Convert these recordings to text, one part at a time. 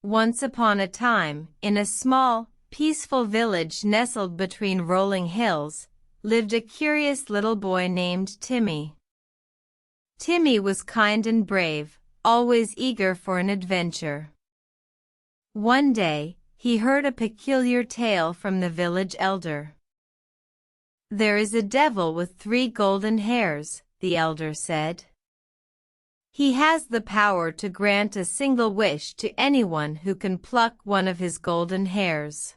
Once upon a time, in a small, peaceful village nestled between rolling hills, lived a curious little boy named Timmy. Timmy was kind and brave, always eager for an adventure. One day, he heard a peculiar tale from the village elder. "There is a devil with 3 golden hairs," the elder said. "He has the power to grant a single wish to anyone who can pluck one of his golden hairs."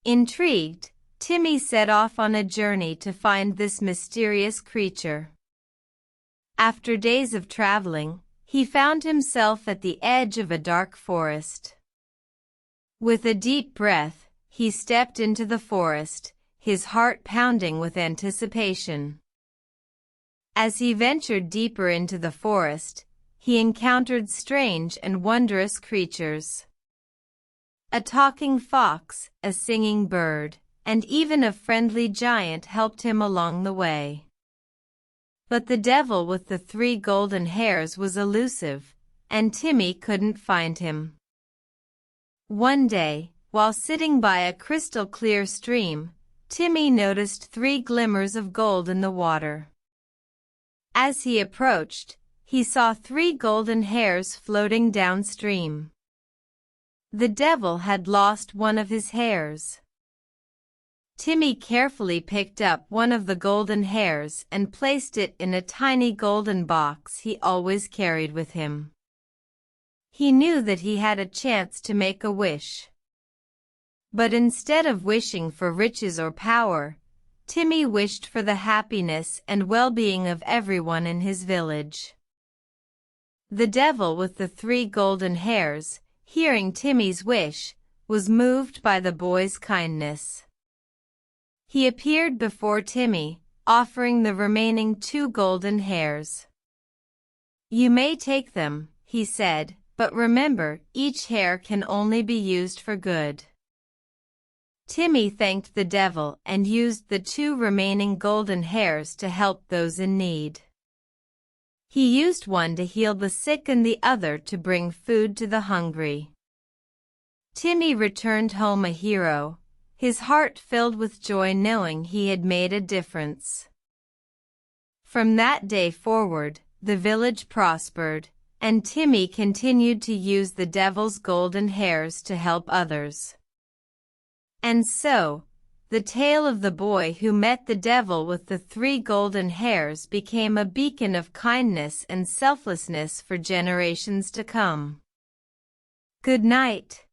Intrigued, Timmy set off on a journey to find this mysterious creature. After days of traveling, he found himself at the edge of a dark forest. With a deep breath, he stepped into the forest, his heart pounding with anticipation. As he ventured deeper into the forest, he encountered strange and wondrous creatures. A talking fox, a singing bird, and even a friendly giant helped him along the way. But the devil with the 3 golden hairs was elusive, and Timmy couldn't find him. One day, while sitting by a crystal-clear stream, Timmy noticed 3 glimmers of gold in the water. As he approached, he saw 3 golden hairs floating downstream. The devil had lost one of his hairs. Timmy carefully picked up one of the golden hairs and placed it in a tiny golden box he always carried with him. He knew that he had a chance to make a wish. But instead of wishing for riches or power, Timmy wished for the happiness and well-being of everyone in his village. The devil with the 3 golden hairs, hearing Timmy's wish, was moved by the boy's kindness. He appeared before Timmy, offering the remaining 2 golden hairs. "You may take them," he said, "but remember, each hair can only be used for good." Timmy thanked the devil and used the 2 remaining golden hairs to help those in need. He used one to heal the sick and the other to bring food to the hungry. Timmy returned home a hero, his heart filled with joy knowing he had made a difference. From that day forward, the village prospered, and Timmy continued to use the devil's golden hairs to help others. And so, the tale of the boy who met the devil with the 3 golden hairs became a beacon of kindness and selflessness for generations to come. Good night.